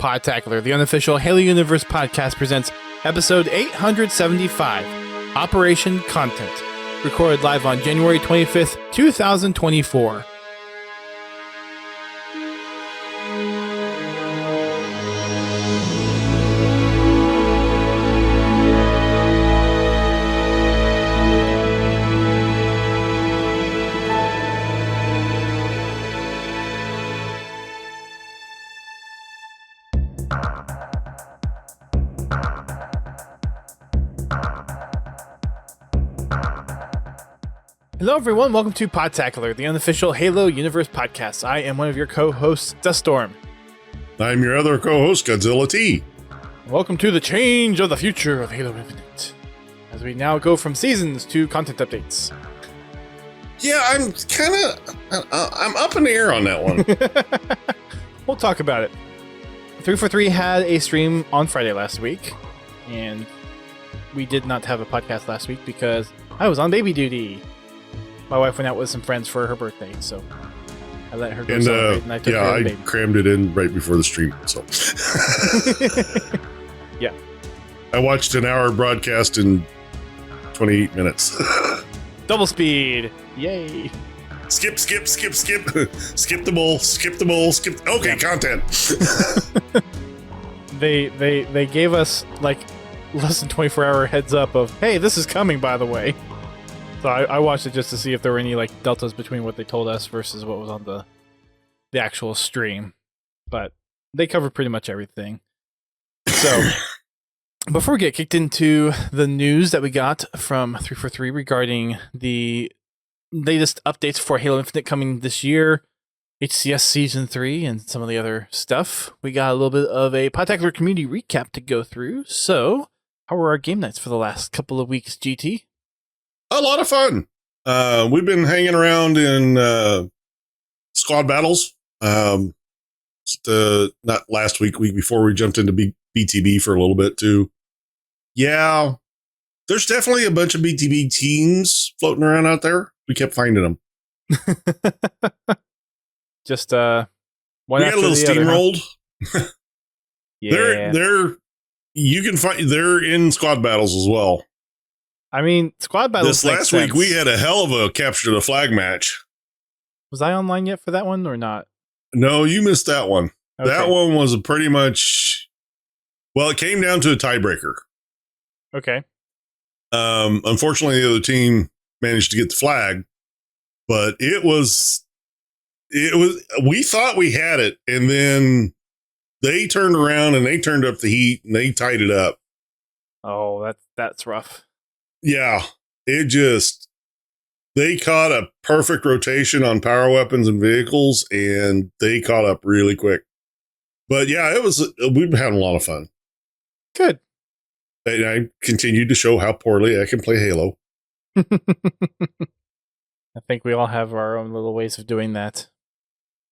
Podtacular, the unofficial Halo Universe podcast, presents episode 875, Operation Content, recorded live on January 25th, 2024. Hello everyone, welcome to Podtacular, the unofficial Halo Universe podcast. I am one of your co-hosts, Duststorm. I'm your other co-host, Godzilla T. Welcome to the change of the future of Halo Infinite, as we now go from seasons to content updates. Yeah, I'm up in the air on that one. We'll talk about it. 343 had a stream on Friday last week, and we did not have a podcast last week because I was on baby duty. My wife went out with some friends for her birthday, so I let her go celebrate, and I took her to the baby. Crammed it in right before the stream, so. Yeah. I watched an hour broadcast in 28 minutes. Double speed! Yay! Skip. Skip the bowl, Okay, yeah. Content! They gave us, like, less than 24-hour heads up of, hey, this is coming, by the way. So I watched it just to see if there were any like deltas between what they told us versus what was on the actual stream. But they covered pretty much everything. So before we get kicked into the news that we got from 343 regarding the latest updates for Halo Infinite coming this year, HCS Season 3, and some of the other stuff, we got a little bit of a Podtacular community recap to go through. So how were our game nights for the last couple of weeks, GT? A lot of fun. We've been hanging around in squad battles. Not last week before we jumped into BTB for a little bit too. Yeah, there's definitely a bunch of BTB teams floating around out there. We kept finding them. Just one. We got a little steamrolled. Huh? Yeah, they're in squad battles as well. I mean, squad battles. This last week we had a hell of a capture the flag match. Was I online yet for that one or not? No, you missed that one. Okay. That one was pretty much, well, it came down to a tiebreaker. Okay. Unfortunately, the other team managed to get the flag, but it was, we thought we had it, and then they turned around and they turned up the heat and they tied it up. Oh, that's rough. Yeah, they caught a perfect rotation on power weapons and vehicles, and they caught up really quick. But yeah, we've had a lot of fun. Good. And I continued to show how poorly I can play Halo. I think we all have our own little ways of doing that.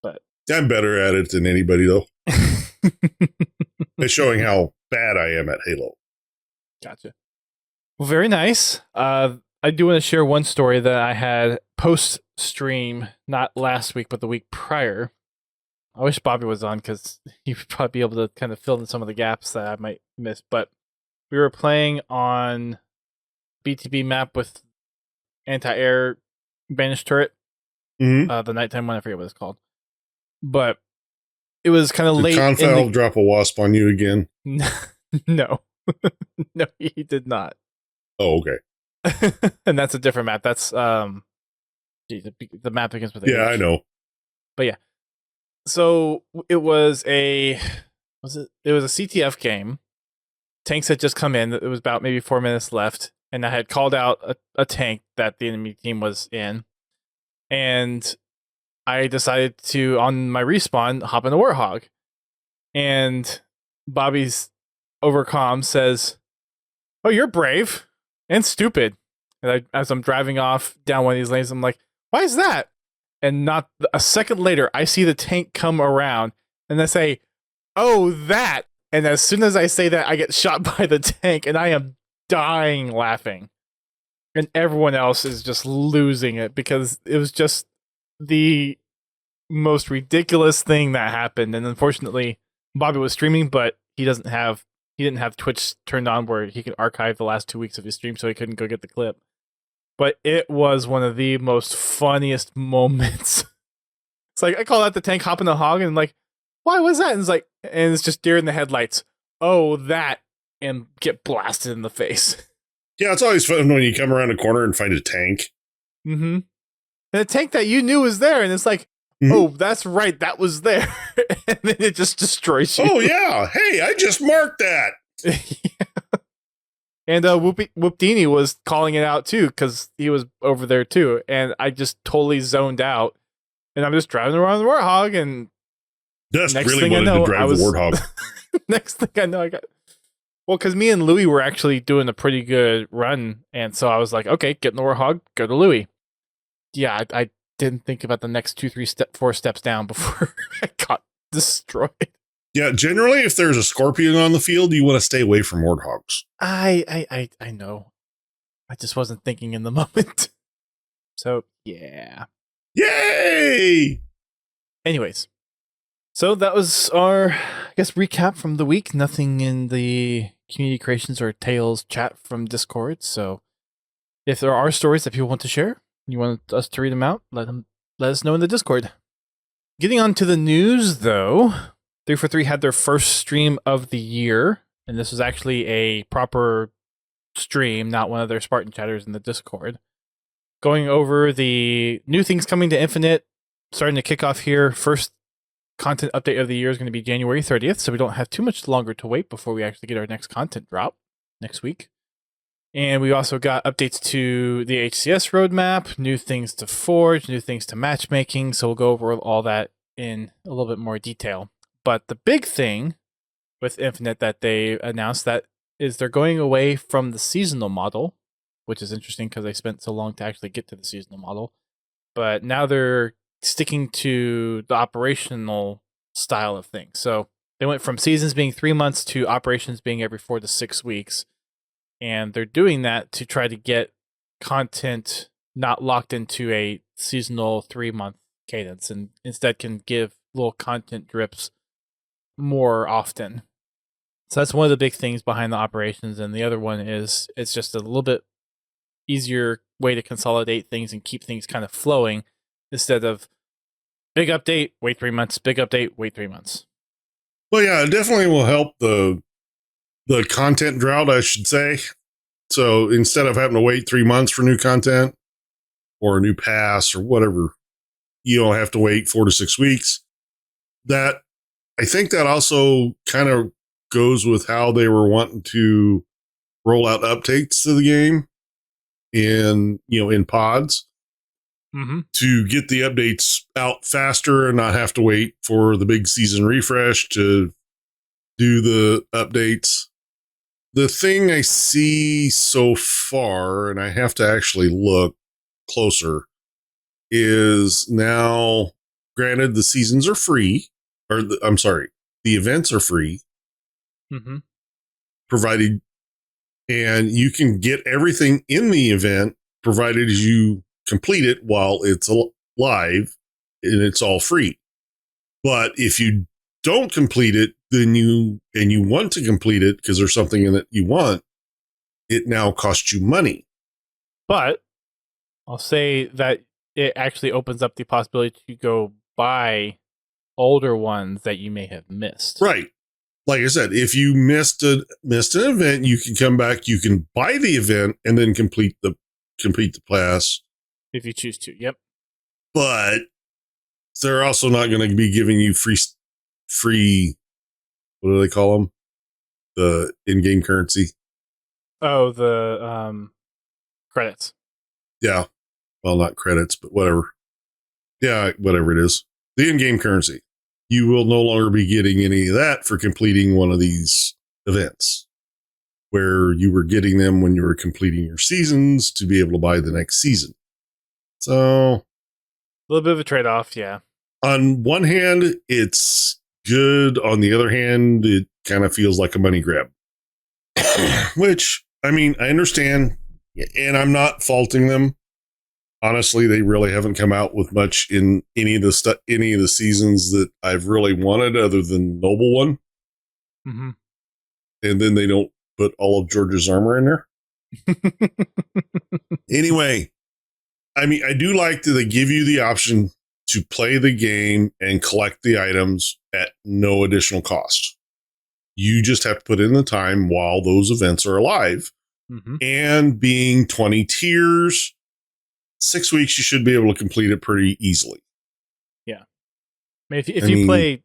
But I'm better at it than anybody, though. It's showing how bad I am at Halo. Gotcha. Well, very nice. I do want to share one story that I had post-stream, not last week, but the week prior. I wish Bobby was on because he would probably be able to kind of fill in some of the gaps that I might miss. But we were playing on BTB map with anti-air banished turret. Mm-hmm. The nighttime one, I forget what it's called. But it was kind of late. Did Confound drop a wasp on you again? No. No, he did not. Oh, okay. And that's a different map. That's the map begins with H. Yeah, I know. But yeah. So it was a CTF game. Tanks had just come in. It was about maybe 4 minutes left, and I had called out a tank that the enemy team was in. And I decided to, on my respawn, hop in the Warthog. And Bobby's over comm says, "Oh, you're brave and stupid." And as I'm driving off down one of these lanes, I'm like, "Why is that?" And not a second later, I see the tank come around, and I say, "Oh, that!" And as soon as I say that, I get shot by the tank, and I am dying laughing. And everyone else is just losing it because it was just the most ridiculous thing that happened. And unfortunately, Bobby was streaming, but he didn't have Twitch turned on where he could archive the last 2 weeks of his stream, so he couldn't go get the clip. But it was one of the most funniest moments. It's like I call that the tank hopping the hog, and I'm like, why was that? And it's like, and it's just deer in the headlights. Oh, that, and get blasted in the face. Yeah, it's always fun when you come around a corner and find a tank. Mm-hmm. And a tank that you knew was there, and it's like, oh, that's right, that was there. And then it just destroys you. Oh, yeah. Hey, I just marked that. Yeah. And Whoopdini was calling it out, too, because he was over there, too. And I just totally zoned out. And I'm just driving around the Warthog, and Dust really wanted to drive the Warthog. Next thing I know, well, because me and Louie were actually doing a pretty good run, and so I was like, okay, get in the Warthog, go to Louie. Yeah, I didn't think about the next 4 steps down before I got destroyed. Yeah, generally, if there's a scorpion on the field, you want to stay away from Warthogs. I know. I just wasn't thinking in the moment. So, yeah. Yay! Anyways. So that was our, I guess, recap from the week. Nothing in the community creations or tales chat from Discord. So if there are stories that people want to share, you want us to read them out, let us know in the Discord. Getting on to the news, though, 343 had their first stream of the year, and this was actually a proper stream, not one of their Spartan chatters in the Discord. Going over the new things coming to Infinite, starting to kick off here. First content update of the year is going to be January 30th, so we don't have too much longer to wait before we actually get our next content drop next week. And we also got updates to the HCS roadmap, new things to Forge, new things to matchmaking, so we'll go over all that in a little bit more detail. But the big thing with Infinite that they announced that is they're going away from the seasonal model, which is interesting because they spent so long to actually get to the seasonal model. But now they're sticking to the operational style of things. So they went from seasons being 3 months to operations being every 4 to 6 weeks. And they're doing that to try to get content not locked into a seasonal 3-month cadence, and instead can give little content drips more often. So that's one of the big things behind the operations. And the other one is it's just a little bit easier way to consolidate things and keep things kind of flowing instead of big update, wait 3 months, big update, wait 3 months. Well, yeah, it definitely will help the content drought, I should say. So instead of having to wait 3 months for new content or a new pass or whatever, you don't have to wait 4 to 6 weeks. That, I think that also kind of goes with how they were wanting to roll out updates to the game in pods. Mm-hmm. To get the updates out faster and not have to wait for the big season refresh to do the updates. The thing I see so far, and I have to actually look closer, is now, granted, the seasons are free, the events are free, provided, and you can get everything in the event provided you complete it while it's live, and it's all free. But if you don't complete it, then you want to complete it because there's something in it you want, it now costs you money. But I'll say that it actually opens up the possibility to go buy older ones that you may have missed. Right. Like I said, if you missed an event, you can come back, you can buy the event and then complete the pass. If you choose to, yep. But they're also not going to be giving you free, what do they call them? The in-game currency. Oh, the credits. Yeah. Well, not credits, but whatever. Yeah, whatever it is. The in-game currency. You will no longer be getting any of that for completing one of these events, where you were getting them when you were completing your seasons to be able to buy the next season. So, a little bit of a trade-off, yeah. On one hand, it's good. On the other hand, it kind of feels like a money grab. Which, I mean, I understand, and I'm not faulting them. Honestly, they really haven't come out with much in any of the seasons that I've really wanted, other than Noble One. Mm-hmm. And then they don't put all of George's armor in there. Anyway, I mean, I do like that they give you the option to play the game and collect the items at no additional cost. You just have to put in the time while those events are alive. Mm-hmm. And being 20 tiers, 6 weeks, you should be able to complete it pretty easily. Yeah. I mean, if you play,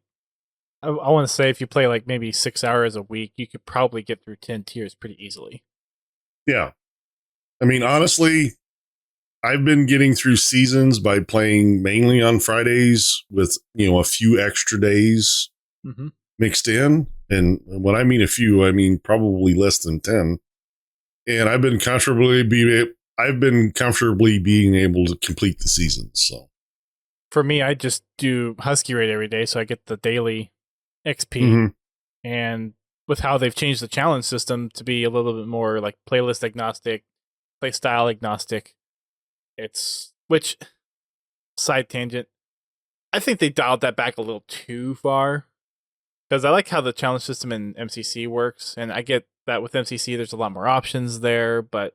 I want to say if you play like maybe 6 hours a week, you could probably get through 10 tiers pretty easily. Yeah. I mean, honestly, I've been getting through seasons by playing mainly on Fridays with, a few extra days mixed in. And when I mean a few, I mean probably less than 10. And I've been comfortably being able to complete the season. So for me, I just do Husky Raid every day, so I get the daily XP. Mm-hmm. And with how they've changed the challenge system to be a little bit more like playlist agnostic, play style agnostic, which side tangent, I think they dialed that back a little too far. Because I like how the challenge system in MCC works, and I get that with MCC there's a lot more options there, but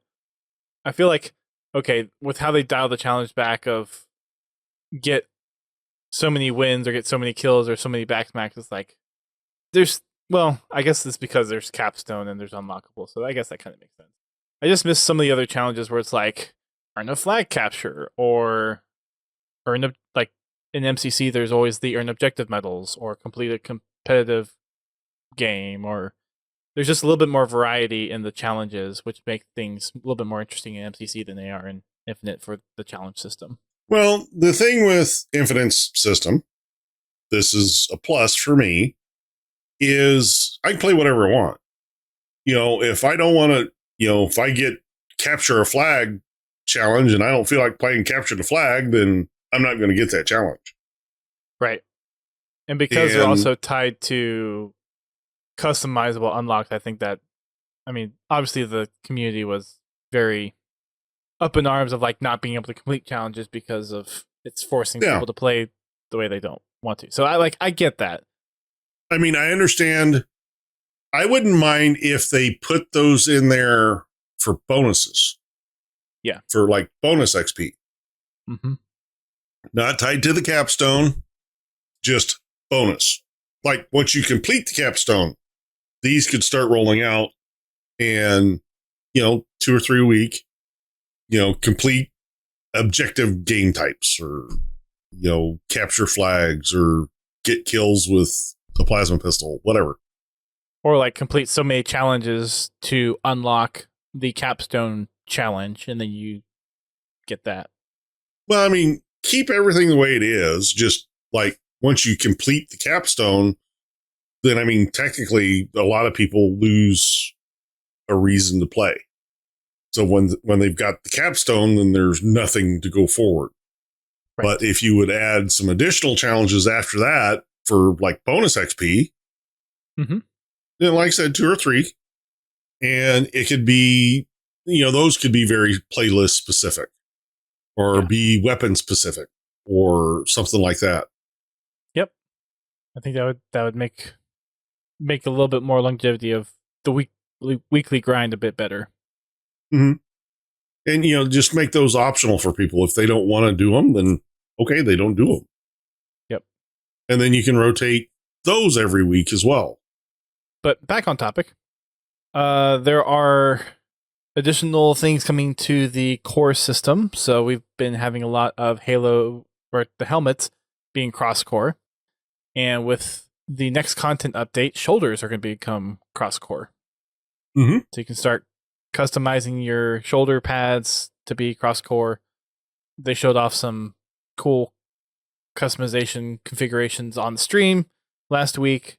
I feel like, okay, with how they dial the challenge back of get so many wins or get so many kills or so many backsmacks, it's like, I guess it's because there's capstone and there's unlockable, so I guess that kind of makes sense. I just miss some of the other challenges where it's like, earn a flag capture, or like in MCC there's always the earn objective medals, or complete a competitive game, or there's just a little bit more variety in the challenges, which make things a little bit more interesting in MCC than they are in Infinite for the challenge system. Well, the thing with Infinite's system, this is a plus for me, is I can play whatever I want. If I don't want to, if I get capture a flag challenge and I don't feel like playing capture the flag, then I'm not going to get that challenge. Right. And because they're also tied to customizable unlocks, I think that, obviously the community was very up in arms of like not being able to complete challenges because of it's forcing people to play the way they don't want to. So I get that. I mean, I understand. I wouldn't mind if they put those in there for bonuses. Yeah. For like bonus XP. Mm-hmm. Not tied to the capstone, just bonus. Like once you complete the capstone, these could start rolling out and, 2 or 3 week, complete objective game types, or, capture flags, or get kills with a plasma pistol, whatever. Or like complete so many challenges to unlock the capstone challenge, and then you get that. Well, I mean, keep everything the way it is. Just like once you complete the capstone, then, I mean, technically a lot of people lose a reason to play. So when they've got the capstone, then there's nothing to go forward. Right. But if you would add some additional challenges after that for like bonus XP, then like I said, 2 or 3, and it could be, those could be very playlist specific, or be weapon specific, or something like that. Yep, I think that would make a little bit more longevity of the weekly grind a bit better. Mm-hmm. And just make those optional for people. If they don't want to do them, then okay, they don't do them. Yep. And then you can rotate those every week as well. But back on topic, there are additional things coming to the core system. So we've been having a lot of Halo, or the helmets, being cross-core. And with the next content update, shoulders are going to become cross-core. Mm-hmm. So you can start customizing your shoulder pads to be cross-core. They showed off some cool customization configurations on the stream last week.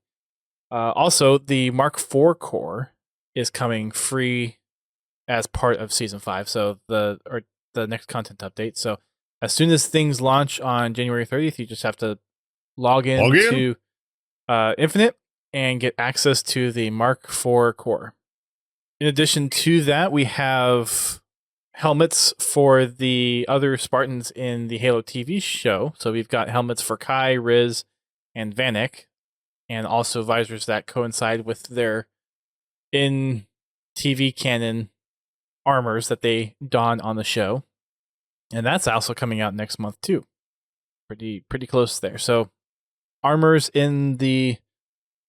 Also, the Mark IV core is coming free as part of Season 5, so the next content update. So as soon as things launch on January 30th, you just have to log in to Infinite and get access to the Mark IV core. In addition to that, we have helmets for the other Spartans in the Halo TV show. So we've got helmets for Kai, Riz, and Vanek. and also visors that coincide with their in TV canon armors that they don on the show. And that's also coming out next month too. Pretty close there. So armors in the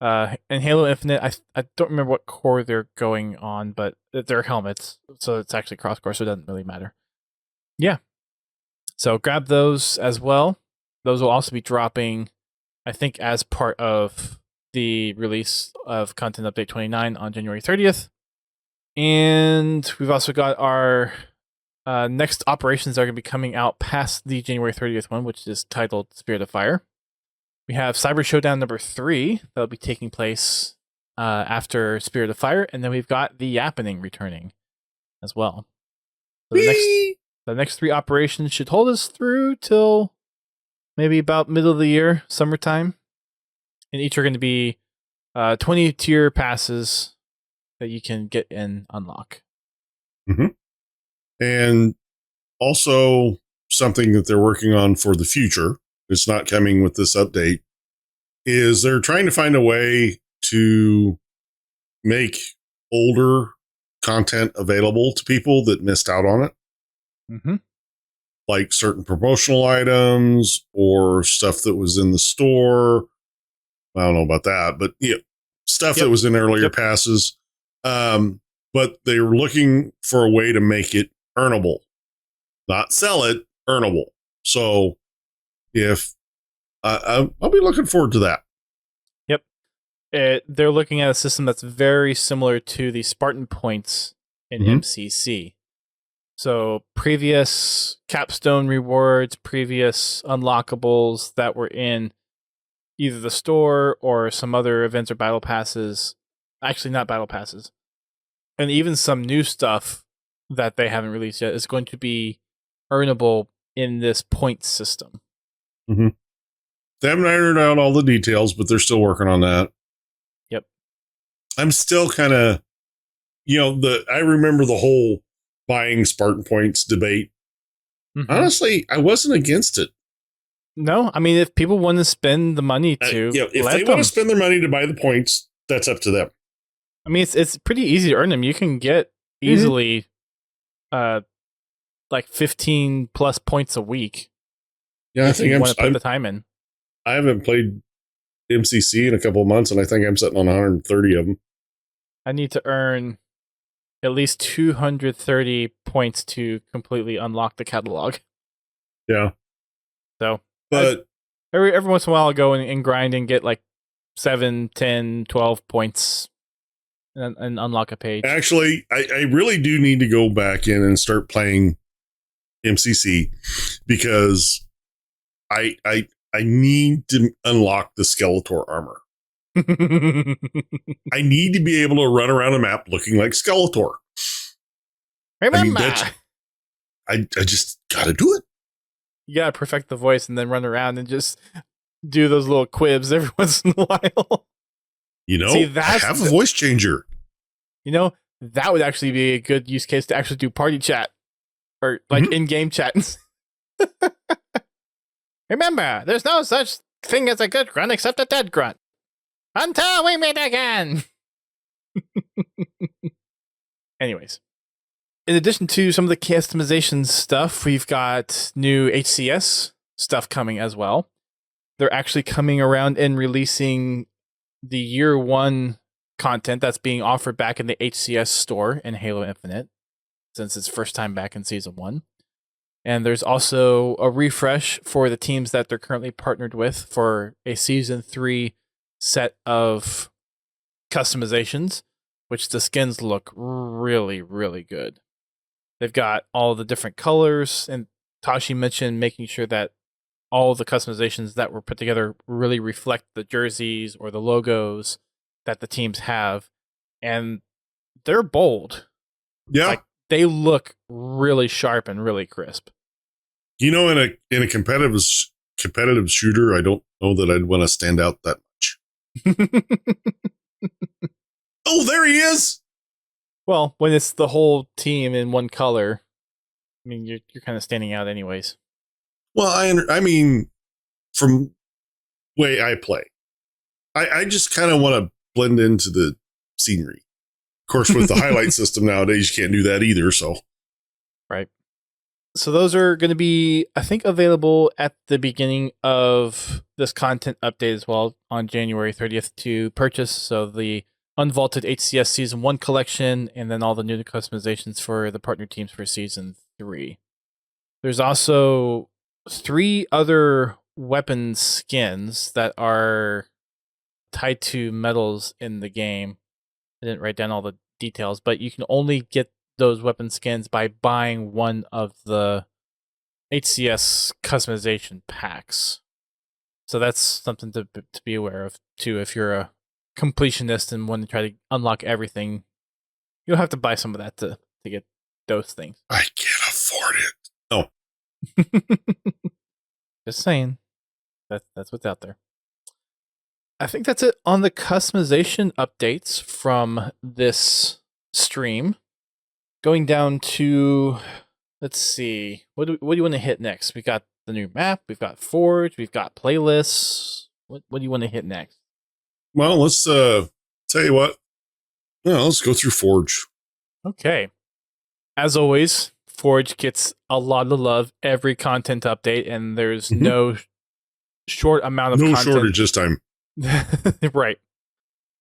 in Halo Infinite, I don't remember what core they're going on, but they're helmets, so it's actually cross core, so it doesn't really matter. Yeah. So grab those as well. Those will also be dropping, I think, as part of the release of Content Update 29 on January 30th. And we've also got our next operations that are going to be coming out past the January 30th one, which is titled Spirit of Fire. We have Cyber Showdown number 3 that'll be taking place after Spirit of Fire, and then we've got the Yappening returning as well. So the next 3 operations should hold us through till maybe about middle of the year, summertime, and each are going to be 20 tier passes that you can get and unlock. Mm-hmm. And also something that they're working on for the future, it's not coming with this update, is they're trying to find a way to make older content available to people that missed out on it. Mm-hmm. Like certain promotional items or stuff that was in the store. I don't know about that, but yeah, stuff that was in earlier passes. But they were looking for a way to make it earnable, not sell it, earnable. So if I'll be looking forward to that. Yep. They're looking at a system that's very similar to the Spartan points in MCC. So previous capstone rewards, previous unlockables that were in either the store or some other events or battle passes. Actually, not battle passes. And even some new stuff that they haven't released yet is going to be earnable in this point system. Mm-hmm. They haven't ironed out all the details, but they're still working on that. Yep. I'm still kind of, I remember the whole buying Spartan points debate. Mm-hmm. Honestly, I wasn't against it. No, I mean, if people want to spend the money to, if they want to spend their money to buy the points, that's up to them. I mean, it's pretty easy to earn them. You can get easily, like 15 plus points a week. Yeah, I think you want to put the time in. I haven't played MCC in a couple of months, and I think I'm sitting on 130 of them. I need to earn at least 230 points to completely unlock the catalog. Yeah. So, but every once in a while, I'll go and grind and get like 7, 10, 12 points and unlock a page. Actually, I really do need to go back in and start playing MCC because I need to unlock the Skeletor armor. I need to be able to run around a map looking like Skeletor. Remember, I just gotta do it. You gotta perfect the voice and then run around and just do those little quibs every once in a while. See, I have a voice changer. That would actually be a good use case to actually do party chat or like in-game chat. Remember, there's no such thing as a good grunt except a dead grunt. Until we meet again. Anyways, in addition to some of the customization stuff, we've got new HCS stuff coming as well. They're actually coming around and releasing the year 1 content that's being offered back in the HCS store in Halo Infinite, since it's first time back in Season 1. And there's also a refresh for the teams that they're currently partnered with for a Season 3 set of customizations, which the skins look really, really good. They've got all the different colors, and Tashi mentioned making sure that all the customizations that were put together really reflect the jerseys or the logos that the teams have, and they're bold. Yeah, they look really sharp and really crisp. In a competitive shooter, I don't know that I'd want to stand out that much. Oh, there he is. Well, when it's the whole team in one color, I mean, you're kind of standing out anyways. Well, I mean, from way I play, I just kind of want to blend into the scenery. Of course, with the highlight system nowadays, you can't do that either. So, right. So those are going to be, I think, available at the beginning of this content update as well on January 30th to purchase. So the Unvaulted HCS Season 1 collection, and then all the new customizations for the partner teams for Season 3. There's also 3 other weapon skins that are tied to medals in the game. I didn't write down all the details, but you can only get those weapon skins by buying one of the HCS customization packs. So that's something to be aware of too. If you're a completionist and want to try to unlock everything, you'll have to buy some of that to get those things. I can't afford it. Oh, just saying. That's what's out there. I think that's it on the customization updates from this stream. Going down to, let's see, what do you want to hit next? We got the new map, we've got Forge, we've got playlists. What do you want to hit next? Well, let's tell you what. Well, let's go through Forge. Okay. As always, Forge gets a lot of love every content update, and there's no short amount of content. No shortage this time. Right.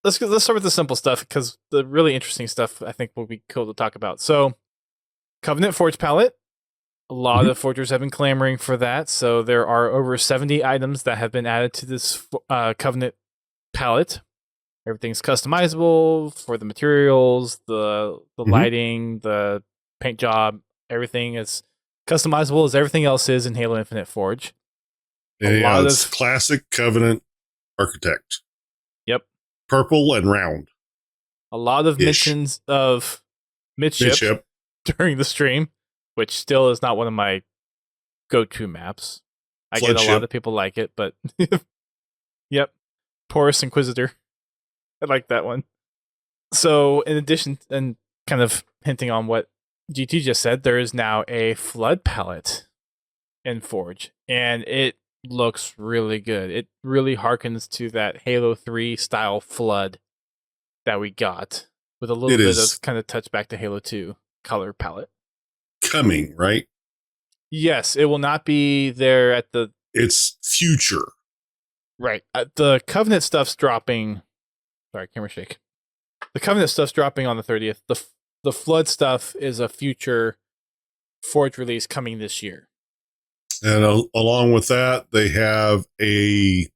Let's start with the simple stuff, because the really interesting stuff I think will be cool to talk about. So, Covenant Forge palette. A lot of forgers have been clamoring for that. So there are over 70 items that have been added to this Covenant palette. Everything's customizable for the materials, the lighting, the paint job. Everything is customizable as everything else is in Halo Infinite Forge. Yeah, it's classic Covenant architect. Yep. Purple and round. A lot of mentions of midship during the stream, which still is not one of my go-to maps. I get a lot of people like it, but yep. Porous Inquisitor. I like that one. So, in addition, and kind of hinting on what GT just said, there is now a Flood palette in Forge, and it looks really good. It really harkens to that Halo 3 style Flood that we got, with a little bit of kind of touch back to Halo 2 color palette. Coming, right? Yes, it will not be there at the... It's future. Right. The Covenant stuff's dropping... Sorry, camera shake. The Covenant stuff's dropping on the 30th. The Flood stuff is a future Forge release coming this year. And along with that, they have a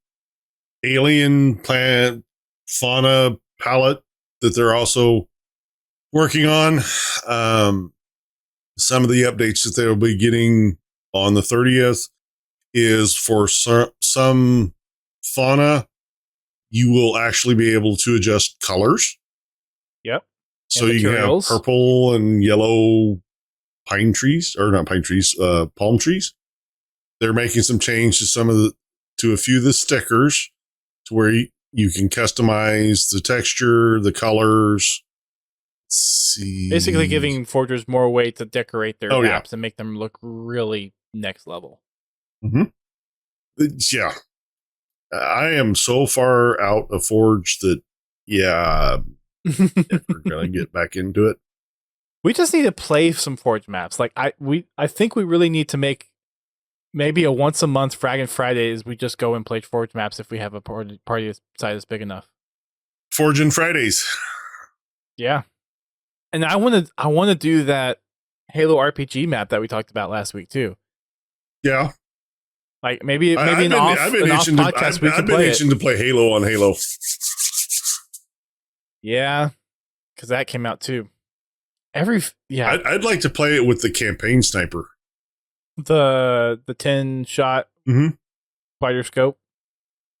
alien plant fauna palette that they're also working on. Some of the updates that they'll be getting on the 30th is for some fauna, you will actually be able to adjust colors. Yep. So you can have purple and yellow pine trees, or not pine trees, palm trees. They're making some change to a few of the stickers to where you can customize the texture, the colors. Let's see. Basically giving forgers more way to decorate their maps and make them look really next level. Yeah. I am so far out of Forge that, we're going to get back into it. We just need to play some Forge maps. Like I think we really need to make maybe a once a month Fraggin' Fridays. We just go and play Forge maps if we have a party size big enough. Forge and Fridays. Yeah. And I want to do that Halo RPG map that we talked about last week too. Yeah. Like maybe an off podcast we could play. I've been itching to play Halo on Halo. Yeah, because that came out too. I'd like to play it with the campaign sniper. The 10-shot wider scope.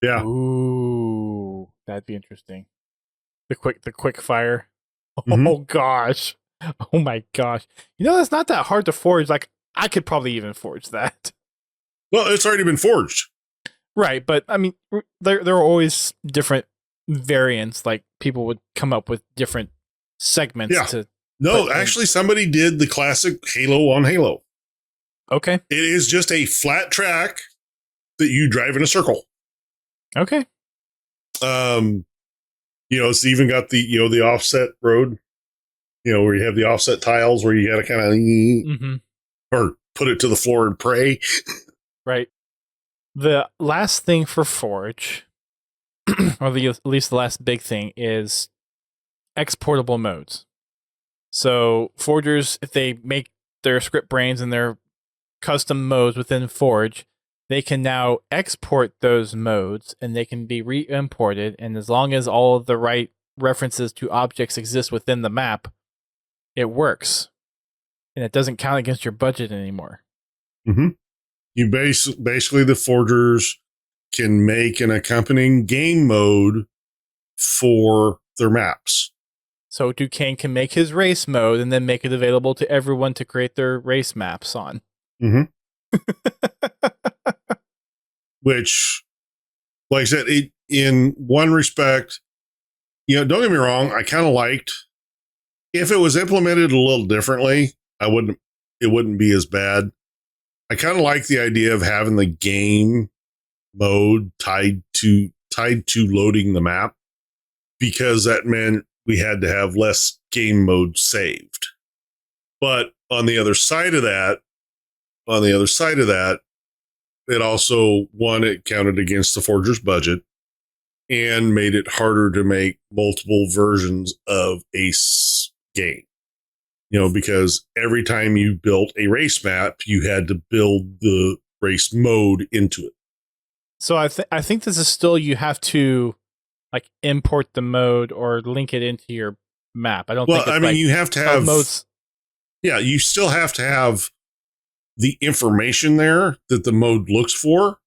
Yeah. Ooh, that'd be interesting. The quick fire. Oh gosh. Oh my gosh. You know, that's not that hard to forge. Like I could probably even forge that. Well, it's already been forged. Right, but I mean there are always different variants. Like people would come up with different segments to actually somebody did the classic Halo on Halo. Okay. It is just a flat track that you drive in a circle. Okay. Um, it's even got the offset road, where you have the offset tiles where you got to kind of Mm-hmm. or put it to the floor and pray. Right. The last thing for Forge, or at least the last big thing, is exportable modes. So forgers, if they make their script brains and their custom modes within Forge, they can now export those modes and they can be re-imported. And as long as all of the right references to objects exist within the map, it works. And it doesn't count against your budget anymore. Mm-hmm. You basically the forgers can make an accompanying game mode for their maps. So Duquesne can make his race mode and then make it available to everyone to create their race maps on. Mm-hmm. Which, like I said, in one respect, don't get me wrong, I kind of liked if it was implemented a little differently, it wouldn't be as bad. I kind of like the idea of having the game mode tied to loading the map, because that meant we had to have less game mode saved. But on the other side of that, it also, one, it counted against the forger's budget and made it harder to make multiple versions of a game. Because every time you built a race map, you had to build the race mode into it. So I think this is still, you have to like import the mode or link it into your map. I don't think it's you have to have modes. Yeah, you still have to have the information there that the mode looks for,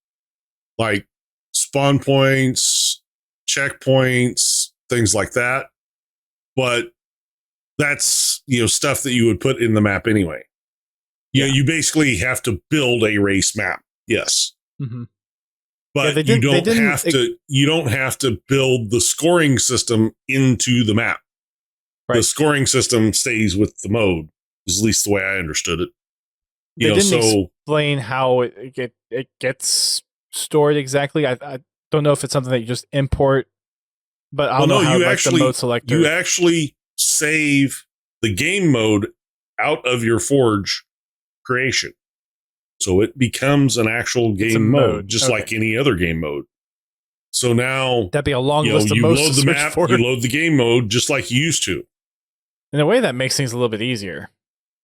like spawn points, checkpoints, things like that. But that's, stuff that you would put in the map anyway. You basically have to build a race map. Yes. Mm-hmm. But you don't have to build the scoring system into the map. Right. The scoring system stays with the mode, is at least the way I understood it. They didn't explain how it gets stored exactly. I don't know if it's something that you just import, but I don't know how the mode selector. You actually save the game mode out of your Forge creation. So it becomes an actual game mode, just like any other game mode. So now that'd be a long list of modes. You load the map, you load the game mode just like you used to. In a way, that makes things a little bit easier.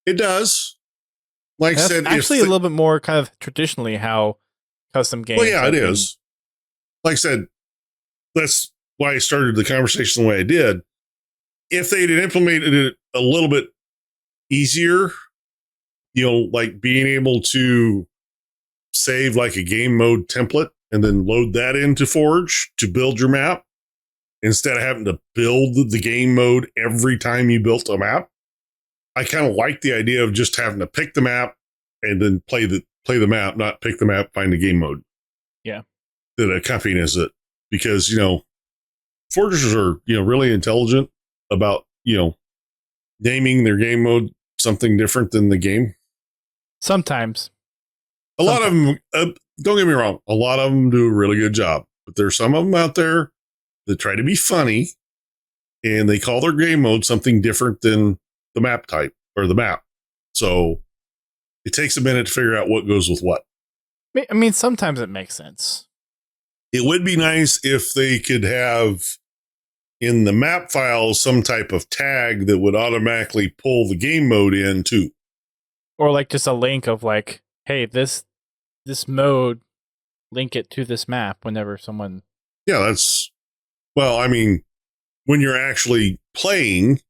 It does. Like I said, actually a little bit more kind of traditionally how custom games. Well, yeah, it is. Like I said, that's why I started the conversation the way I did. If they'd implemented it a little bit easier, like being able to save like a game mode template and then load that into Forge to build your map, instead of having to build the game mode every time you built a map. I kind of like the idea of just having to pick the map and then play the map, not pick the map, find the game mode. Yeah. That accompanies it. Because, forgers are, really intelligent about, naming their game mode something different than the game. Sometimes. A lot of them, don't get me wrong, a lot of them do a really good job. But there's some of them out there that try to be funny and they call their game mode something different than the map type or the map. So it takes a minute to figure out what goes with what. I mean, sometimes it makes sense. It would be nice if they could have in the map file some type of tag that would automatically pull the game mode in too. Or like just a link of like, hey, this mode, link it to this map whenever someone. Yeah, when you're actually playing,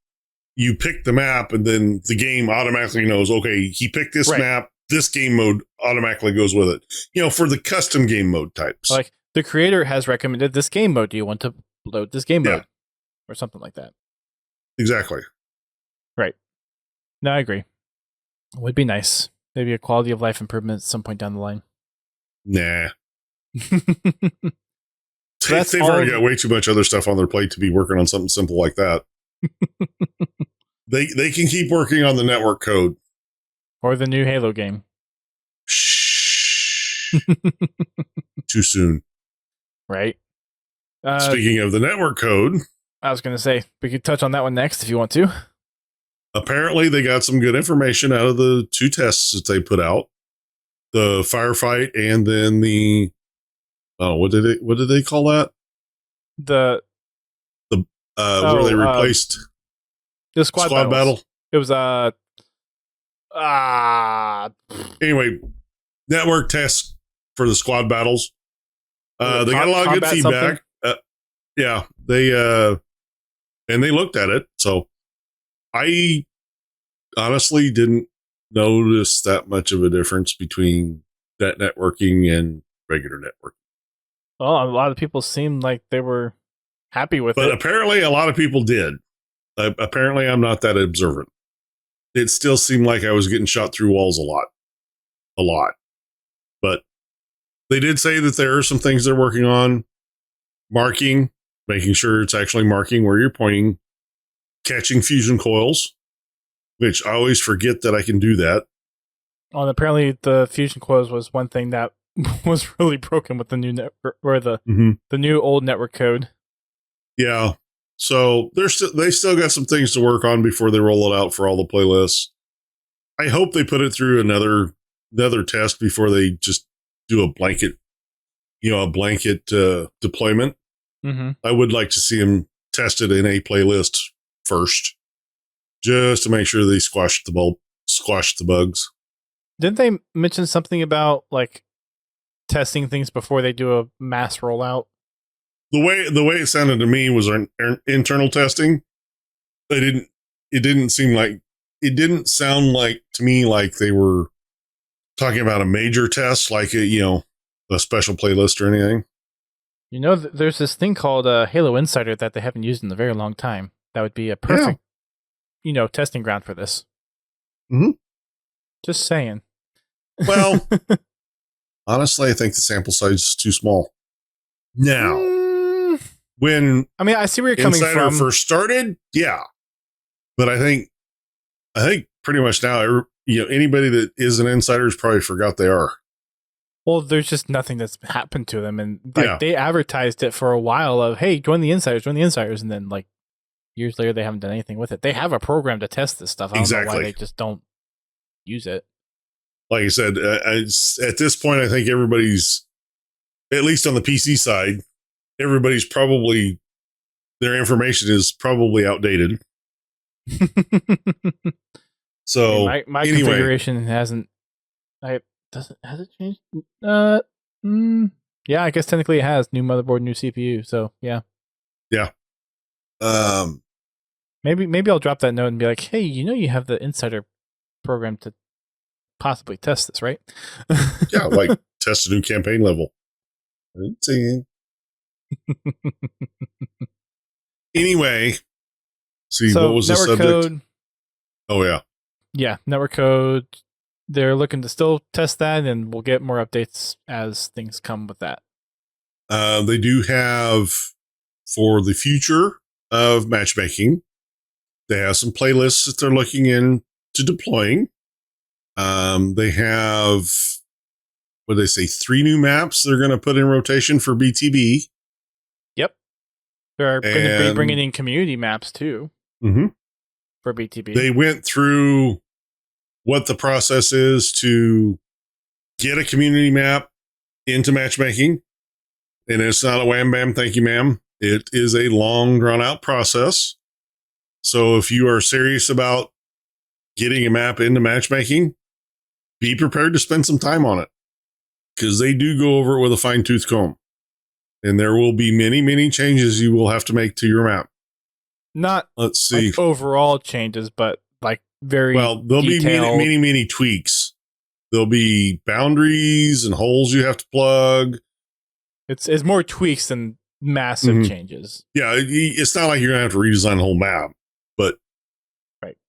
you pick the map and then the game automatically knows, okay, he picked this map, this game mode automatically goes with it. For the custom game mode types. Like the creator has recommended this game mode. Do you want to load this game mode? Or something like that. Exactly. Right. No, I agree. It would be nice. Maybe a quality of life improvement at some point down the line. Nah. They've already got way too much other stuff on their plate to be working on something simple like that. They can keep working on the network code. Or the new Halo game. Shh. Too soon. Right? Speaking of the network code, I was going to say, we could touch on that one next if you want to. apparently they got some good information out of the 2 tests that they put out. The firefight and then the what did they call that? The where they replaced the squad battle. It was anyway, network tests for the squad battles. They got a lot of good feedback. Yeah, they and they looked at it. So I honestly didn't notice that much of a difference between that networking and regular networking. Well, a lot of people seemed like they were happy with it. But apparently a lot of people did. Apparently I'm not that observant. It still seemed like I was getting shot through walls a lot. But they did say that there are some things they're working on. Marking, making sure it's actually marking where you're pointing. Catching fusion coils, which I always forget that I can do that. Oh, and apparently the fusion coils was one thing that was really broken with the new network, or the new old network code. Yeah. So they still got some things to work on before they roll it out for all the playlists. I hope they put it through another test before they just do a blanket deployment. I would like to see them tested in a playlist first, just to make sure they squash the bugs. Didn't they mention something about like testing things before they do a mass rollout? The way it sounded to me was internal testing. It didn't sound like to me like they were talking about a major test, like a special playlist or anything. There's this thing called Halo Insider that they haven't used in a very long time. That would be a perfect, testing ground for this. Just saying. Well, honestly, I think the sample size is too small. Now, when I see where you're coming Insider from. first started, yeah, but I think pretty much now, anybody that is an insider has probably forgot they are. Well, there's just nothing that's happened to them, and they advertised it for a while of, hey, join the insiders, and then like years later they haven't done anything with it. They have a program to test this stuff. I don't know why they just don't use it. Like I said, at this point, I think everybody's, at least on the PC side, everybody's probably, their information is probably outdated. So my configuration hasn't. Has it changed? Yeah, I guess technically it has. New motherboard, new CPU. So yeah. Maybe I'll drop that note and be like, hey, you have the insider program to possibly test this, right? Yeah, like test a new campaign level. Anyway, so what was the subject? Code, oh yeah. Yeah, network code. They're looking to still test that, and we'll get more updates as things come with that. They do have, for the future of matchmaking, they have some playlists that they're looking into deploying. They have, what do they say, 3 new maps they're going to put in rotation for BTB. Yep. They're going to be bringing in community maps, too, for BTB. They went through what the process is to get a community map into matchmaking. And it's not a wham bam, thank you, ma'am. It is a long, drawn out process. So if you are serious about getting a map into matchmaking, be prepared to spend some time on it, because they do go over it with a fine tooth comb. And there will be many, many changes you will have to make to your map. Not let's see, like overall changes, but like very there'll detailed. be many tweaks. There'll be boundaries and holes you have to plug. It's more tweaks than massive changes. Yeah, it's not like you're gonna have to redesign the whole map, but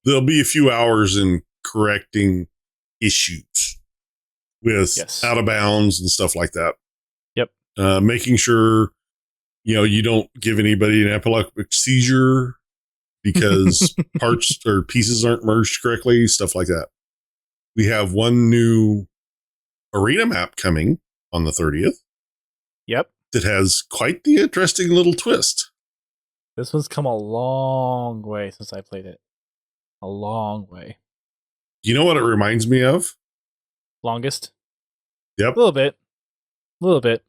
there'll be a few hours in correcting issues with out of bounds and stuff like that. Yep. Making sure you don't give anybody an epileptic seizure because parts or pieces aren't merged correctly, stuff like that. We have one new arena map coming on the 30th. Yep. that has quite the interesting little twist. This one's come a long way since I played it. A long way. You know what it reminds me of? Longest? Yep. A little bit. A little bit.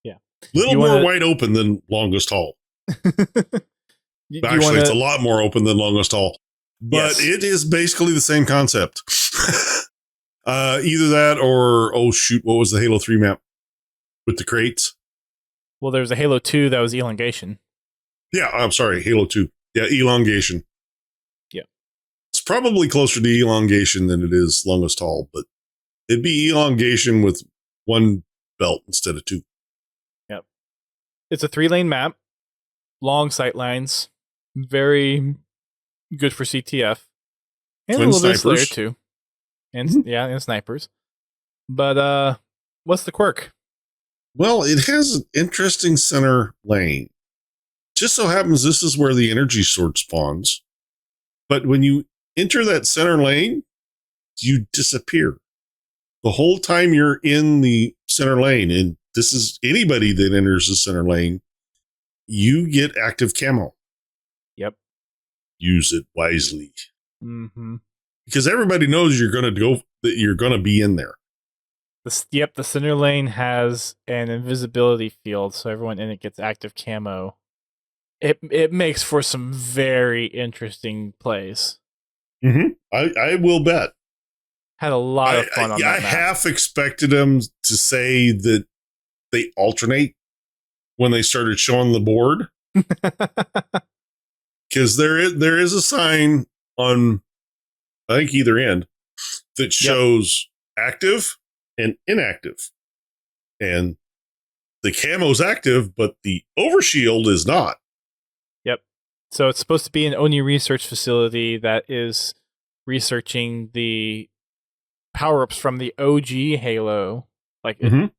Yeah. Little more wide open than Longest Hall. Actually, it's a lot more open than Longest Hall. But it is basically the same concept. Either that or, what was the Halo 3 map with the crates? Well, there's a Halo 2 that was elongation. Yeah, I'm sorry, Halo 2. Yeah, elongation. Yeah. It's probably closer to elongation than it is Longest Hall, but it'd be elongation with one belt instead of two. Yep. It's a 3-lane map, long sight lines, very good for CTF, and Twin a little bit of snipers. Slayer too, and and snipers. But what's the quirk? Well, it has an interesting center lane. Just so happens this is where the energy sword spawns. But when you enter that center lane, you disappear. The whole time you're in the center lane, and this is anybody that enters the center lane, you get active camo. Yep. Use it wisely. Mm-hmm. Because everybody knows you're going to be in there. The center lane has an invisibility field, so everyone in it gets active camo. It makes for some very interesting plays. Mm-hmm. I will bet. Had a lot of fun on that I map. half expected them to say that they alternate when they started showing the board. Because there is a sign on, I think, either end that shows active and inactive. And the camo's active, but the overshield is not. Yep. So it's supposed to be an Oni research facility that is researching the power-ups from the OG Halo. Like it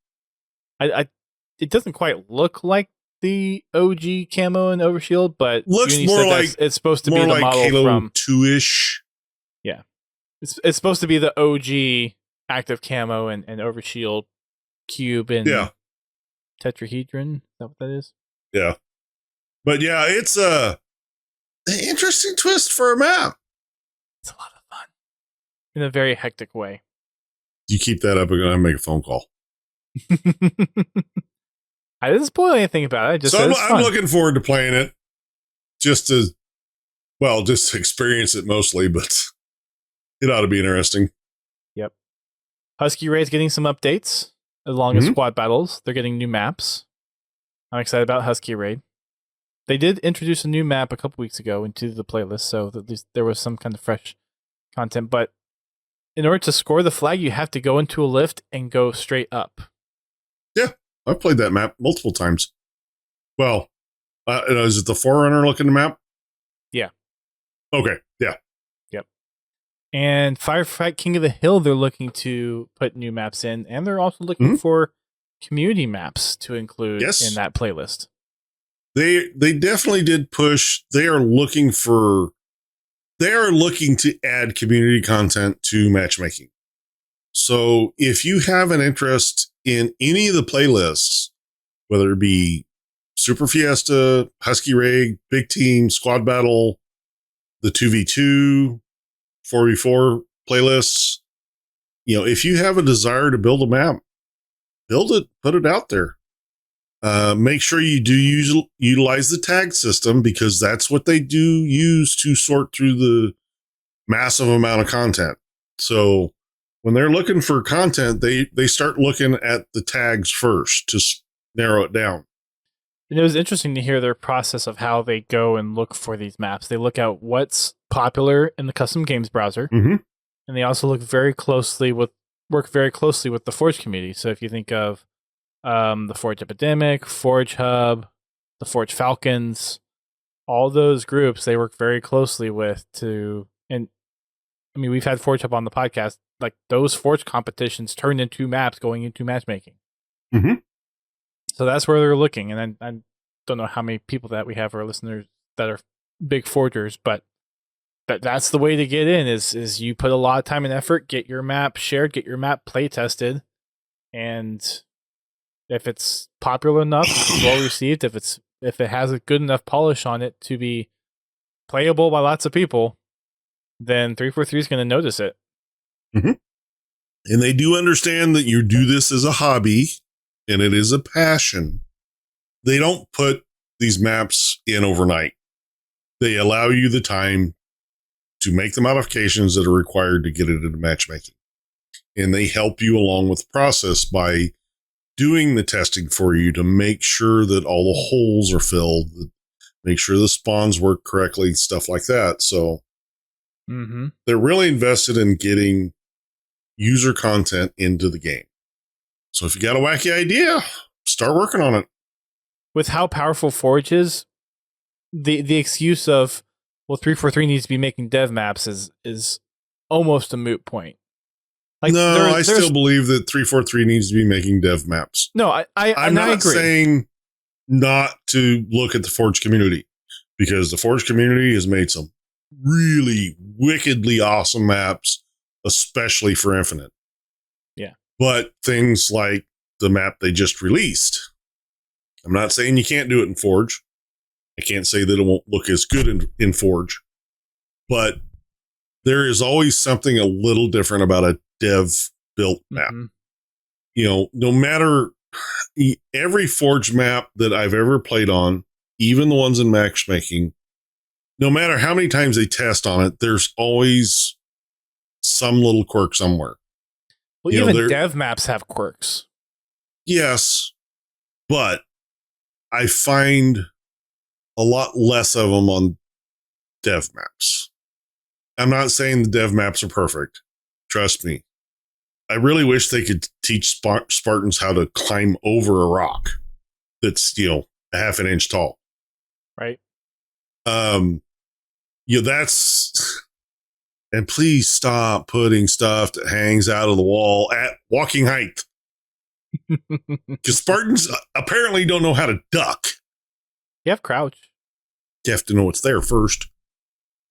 doesn't quite look like the OG camo and overshield, but looks more like it's supposed to be the like model Halo from 2-ish. Yeah. It's supposed to be the OG active camo and overshield cube and tetrahedron. Is that what that is? Yeah. But yeah, it's an interesting twist for a map. It's a lot of fun. In a very hectic way. You keep that up, I'm going to make a phone call. I didn't spoil anything about it. I'm looking forward to playing it. Just to experience it mostly, but it ought to be interesting. Yep. Husky Raid's getting some updates along with squad battles. They're getting new maps. I'm excited about Husky Raid. They did introduce a new map a couple weeks ago into the playlist, so at least there was some kind of fresh content. But in order to score the flag, you have to go into a lift and go straight up. Yeah, I've played that map multiple times. Well, is it the Forerunner looking map? Yeah. Okay, yeah. Yep. And Firefight King of the Hill, they're looking to put new maps in, and they're also looking for community maps to include in that playlist. They definitely did push. They are looking to add community content to matchmaking. So if you have an interest in any of the playlists, whether it be Super Fiesta, Husky Raid, Big Team, Squad Battle, the 2v2, 4v4 playlists, if you have a desire to build a map, build it, put it out there. Make sure you do utilize the tag system, because that's what they do use to sort through the massive amount of content. So when they're looking for content, they start looking at the tags first to narrow it down. And it was interesting to hear their process of how they go and look for these maps. They look at what's popular in the custom games browser, and they also work very closely with the Forge community. So if you think of the Forge Epidemic, Forge Hub, the Forge Falcons, all those groups they work very closely with and I mean, we've had Forge Hub on the podcast. Like, those Forge competitions turned into maps going into matchmaking. So that's where they're looking. And I don't know how many people that we have, our listeners, that are big forgers, but that's the way to get in is you put a lot of time and effort, get your map shared, get your map play tested, and If it's popular enough, if it's well received, if it has a good enough polish on it to be playable by lots of people, then 343 is going to notice it. Mm-hmm. And they do understand that you do this as a hobby and it is a passion. They don't put these maps in overnight. They allow you the time to make the modifications that are required to get it into matchmaking. And they help you along with the process by doing the testing for you to make sure that all the holes are filled, make sure the spawns work correctly, stuff like that. So they're really invested in getting user content into the game. So if you got a wacky idea, start working on it. With how powerful Forge is, the excuse of, well, 343 needs to be making dev maps is almost a moot point. Like, no, I still believe that 343 needs to be making dev maps. No, I'm not agree. Saying not to look at the Forge community, because the Forge community has made some really wickedly awesome maps, especially for Infinite. Yeah. But things like the map they just released, I'm not saying you can't do it in Forge. I can't say that it won't look as good in Forge, but there is always something a little different about a dev built map. You know, no matter every Forge map that I've ever played on, even the ones in matchmaking, no matter how many times they test on it, there's always some little quirk somewhere. Well, even dev maps have quirks. Yes, but I find a lot less of them on dev maps. I'm not saying the dev maps are perfect. Trust me. I really wish they could teach Spartans how to climb over a rock that's, a half an inch tall. Right. That's, and please stop putting stuff that hangs out of the wall at walking height. Because Spartans apparently don't know how to duck. You have crouch. You have to know it's there first.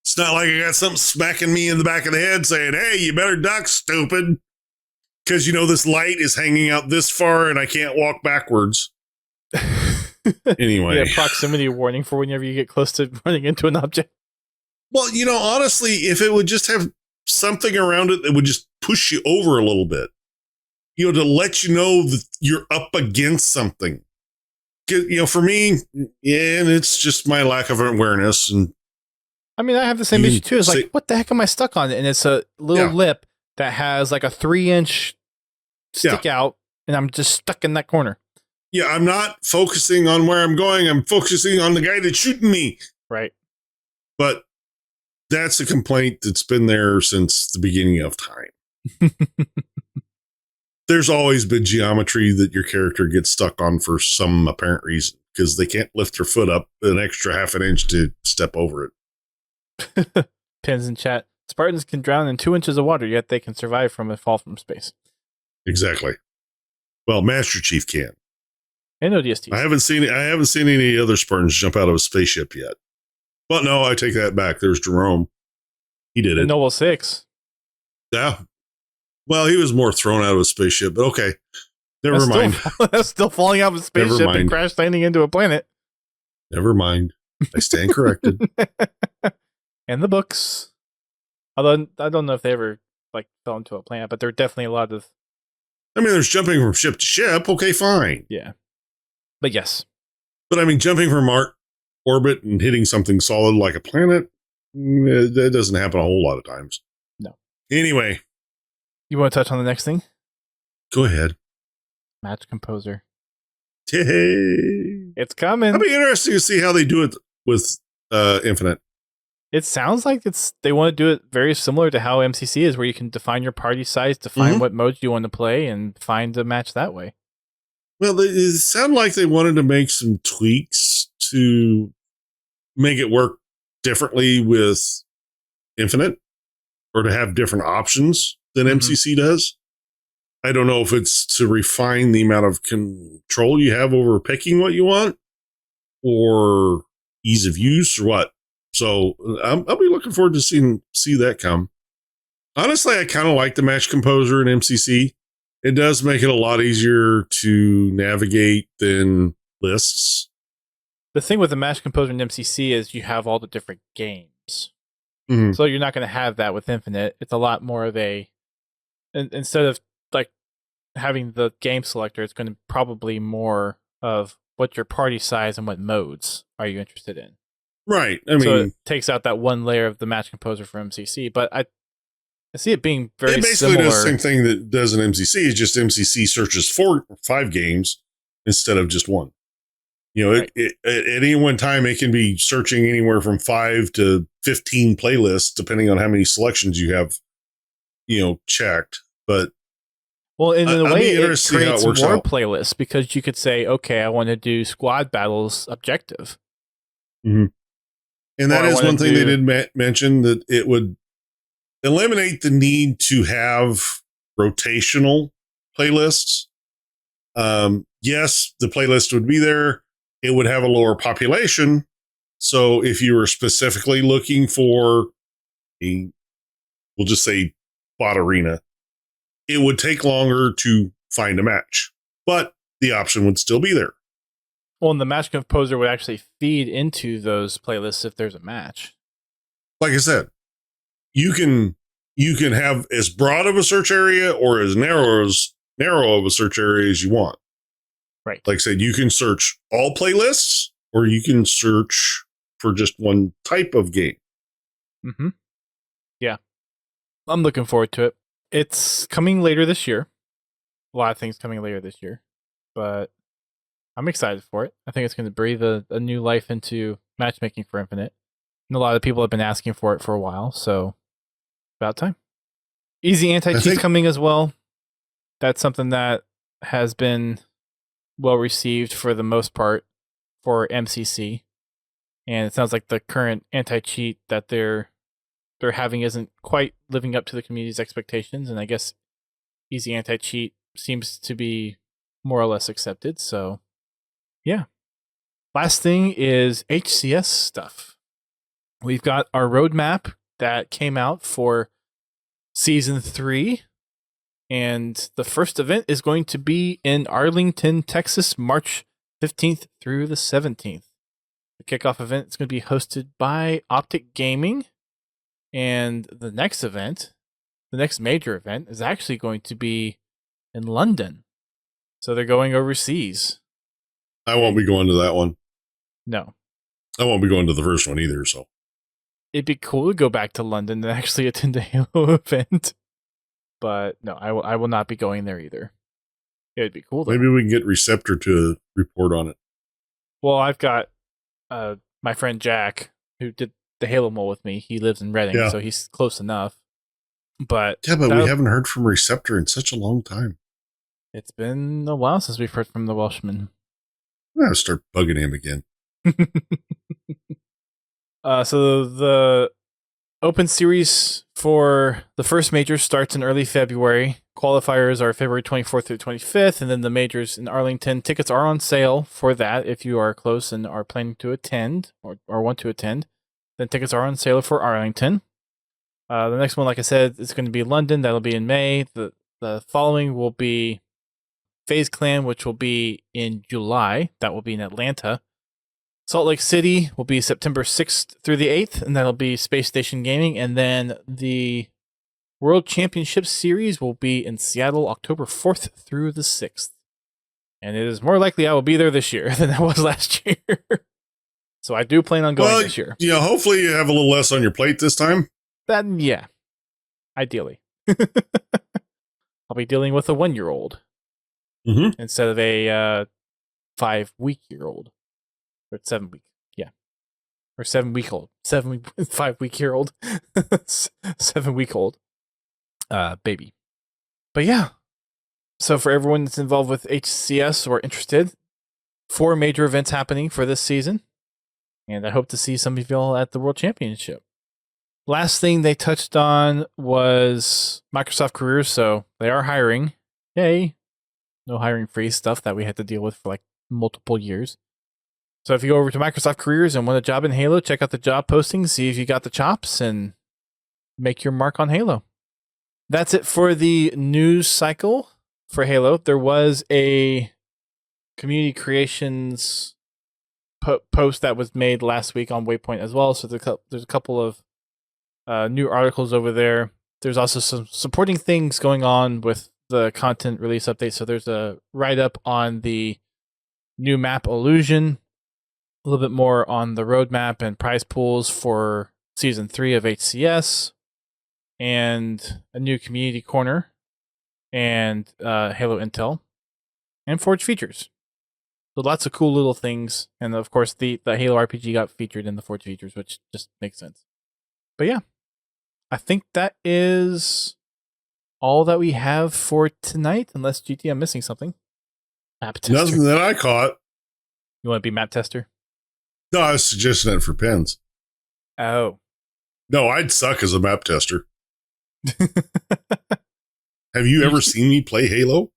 It's not like I got something smacking me in the back of the head saying, hey, you better duck, stupid. Because, this light is hanging out this far and I can't walk backwards. Anyway. Yeah, proximity warning for whenever you get close to running into an object. Well, honestly, if it would just have something around it that would just push you over a little bit, to let you know that you're up against something. For me, and it's just my lack of awareness. And I mean, I have the same issue too. It's like, what the heck am I stuck on? And it's a little lip that has like a 3-inch stick out, and I'm just stuck in that corner. Yeah, I'm not focusing on where I'm going. I'm focusing on the guy that's shooting me. Right. But that's a complaint that's been there since the beginning of time. There's always been geometry that your character gets stuck on for some apparent reason, because they can't lift their foot up an extra half an inch to step over it. Pins in chat. Spartans can drown in 2 inches of water, yet they can survive from a fall from space. Exactly. Well, Master Chief can. And ODST. I haven't seen any other Spartans jump out of a spaceship yet. But no, I take that back. There's Jerome. He did it. Noble 6. Yeah. Well, he was more thrown out of a spaceship, but okay. Never mind. That's still falling out of a spaceship and crash landing into a planet. Never mind. I stand corrected. And the books. Although I don't know if they ever fell into a planet, but there are definitely a lot of. I mean, there's jumping from ship to ship. Okay, fine. Yeah. But yes. But I mean, jumping from orbit and hitting something solid like a planet, that doesn't happen a whole lot of times. No. Anyway. You want to touch on the next thing? Go ahead. Match composer. Hey. It's coming. It'll be interesting to see how they do it with Infinite. It sounds like they want to do it very similar to how MCC is, where you can define your party size, define what modes you want to play, and find a match that way. Well, it sounded like they wanted to make some tweaks to make it work differently with Infinite, or to have different options than MCC does. I don't know if it's to refine the amount of control you have over picking what you want, or ease of use, or what. So I'll be looking forward to see that come. Honestly, I kind of like the match composer in MCC. It does make it a lot easier to navigate than lists. The thing with the Match Composer and MCC is you have all the different games. Mm-hmm. So you're not going to have that with Infinite. It's a lot more of a, instead of like having the game selector, it's going to probably more of what your party size and what modes are you interested in. Right. I mean, so it takes out that one layer of the Match Composer for MCC, but I see it being very it basically similar. does the same thing that does an MCC. It's just MCC searches 4 or 5 games instead of just one. You know, Right. at any one time, it can be searching anywhere from 5 to 15 playlists, depending on how many selections you have, checked. But Well, in a way, it interested to see how creates it works more out. playlists because you could say, okay, I want to do squad battles objective. Mm-hmm. And that Or I is wanna one thing they do- did mention, that it would eliminate the need to have rotational playlists. Yes, the playlist would be there. It would have a lower population. So if you were specifically looking for we'll just say bot arena, it would take longer to find a match, but the option would still be there. Well, and the Match Composer would actually feed into those playlists if there's a match. Like I said, you can have as broad of a search area or as narrow of a search area as you want. Right. Like I said, you can search all playlists, or you can search for just one type of game. Mm-hmm. Yeah. I'm looking forward to it. It's coming later this year. A lot of things coming later this year. But I'm excited for it. I think it's going to breathe a new life into matchmaking for Infinite. And a lot of people have been asking for it for a while, so about time. Easy anti-cheat's coming as well. That's something that has been well received for the most part for MCC. And it sounds like the current anti-cheat that they're having isn't quite living up to the community's expectations, and I guess easy anti-cheat seems to be more or less accepted, so yeah. Last thing is HCS stuff. We've got our roadmap that came out for Season 3, and the first event is going to be in Arlington, Texas, March 15th through the 17th. The kickoff event is going to be hosted by Optic Gaming, and the next major event, is actually going to be in London. So they're going overseas. I won't be going to that one. No. I won't be going to the first one either, so. It'd be cool to go back to London and actually attend a Halo event. But no, I will not be going there either. It'd be cool though. Maybe we can get Receptor to report on it. Well, I've got my friend Jack, who did the Halo Mole with me. He lives in Reading, so he's close enough. But we haven't heard from Receptor in such a long time. It's been a while since we've heard from the Welshman. I'm going to start bugging him again. So the Open Series for the first major starts in early February. Qualifiers are February 24th through 25th, and then the majors in Arlington. Tickets are on sale for that if you are close and are planning to attend or want to attend. Then tickets are on sale for Arlington. The next one, like I said, is going to be London. That'll be in May. The following will be FaZe Clan, which will be in July. That will be in Atlanta. Salt Lake City will be September 6th through the 8th, and that'll be Space Station Gaming. And then the World Championship Series will be in Seattle, October 4th through the 6th. And it is more likely I will be there this year than I was last year. So I do plan on going this year. Yeah, hopefully you have a little less on your plate this time. Yeah, ideally. I'll be dealing with a 1-year-old instead of a 5-week-year-old. Or 7-week, yeah. Or 7-week-old. 5-week-year-old. 7-week-old. Baby. But yeah. So for everyone that's involved with HCS or interested, 4 major events happening for this season. And I hope to see some of y'all at the World Championship. Last thing they touched on was Microsoft Careers, so they are hiring. Yay. No hiring freeze stuff that we had to deal with for like multiple years. So if you go over to Microsoft Careers and want a job in Halo, check out the job postings, see if you got the chops, and make your mark on Halo. That's it for the news cycle for Halo. There was a community creations post that was made last week on Waypoint as well. So there's a couple of new articles over there. There's also some supporting things going on with the content release update. So there's a write-up on the new map Illusion, a little bit more on the roadmap and prize pools for Season 3 of HCS, and a new community corner, and Halo Intel, and Forge features. So lots of cool little things. And of course, the Halo RPG got featured in the Forge features, which just makes sense. But yeah, I think that is all that we have for tonight, unless GT, I'm missing something. Map tester. Nothing that I caught. You want to be map tester? No, I was suggesting it for pens. Oh. No, I'd suck as a map tester. Have you ever seen me play Halo?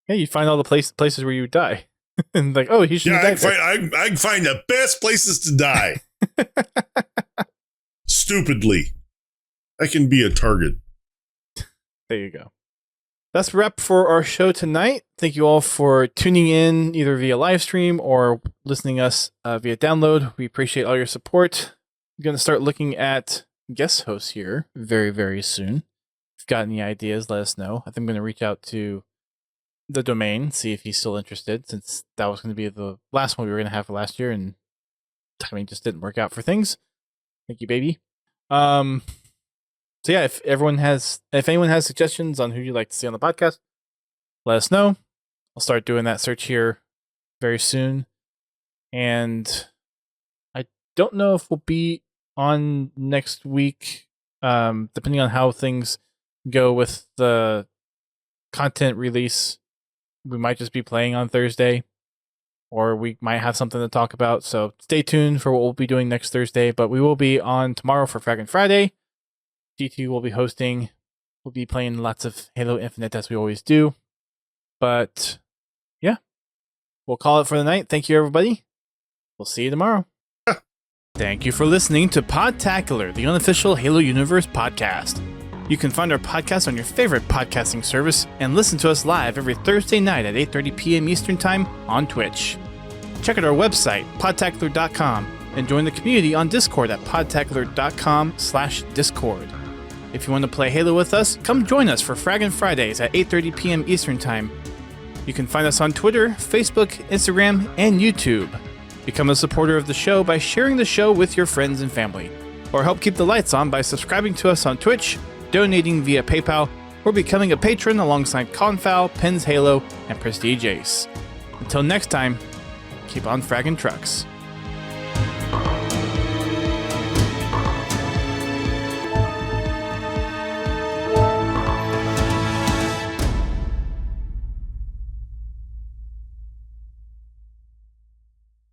Yeah, you find all the places where you die. And like, oh, he should die. I can find the best places to die. Stupidly. I can be a target. There you go. That's a wrap for our show tonight. Thank you all for tuning in either via live stream or listening us via download. We appreciate all your support. I'm going to start looking at guest hosts here very, very soon. If you've got any ideas, let us know. I think I'm going to reach out to the domain, see if he's still interested, since that was going to be the last one we were going to have for last year, and timing just didn't work out for things. Thank you, baby. So yeah, if anyone has suggestions on who you'd like to see on the podcast, let us know. I'll start doing that search here very soon. And I don't know if we'll be on next week, depending on how things go with the content release. We might just be playing on Thursday, or we might have something to talk about. So stay tuned for what we'll be doing next Thursday. But we will be on tomorrow for Fraggin' Friday. GT will be hosting. We'll be playing lots of Halo Infinite as we always do. But yeah, we'll call it for the night. Thank you, everybody. We'll see you tomorrow. Thank you for listening to Podtacular, the unofficial Halo Universe podcast. You can find our podcast on your favorite podcasting service and listen to us live every Thursday night at 8:30 p.m. Eastern Time on Twitch. Check out our website, podtacular.com, and join the community on Discord at podtacular.com/discord. If you want to play Halo with us, come join us for Fraggin' Fridays at 8:30 p.m. Eastern Time. You can find us on Twitter, Facebook, Instagram, and YouTube. Become a supporter of the show by sharing the show with your friends and family. Or help keep the lights on by subscribing to us on Twitch, donating via PayPal, or becoming a patron alongside Confal, Pens Halo, and Prestige Ace. Until next time, keep on fragging trucks.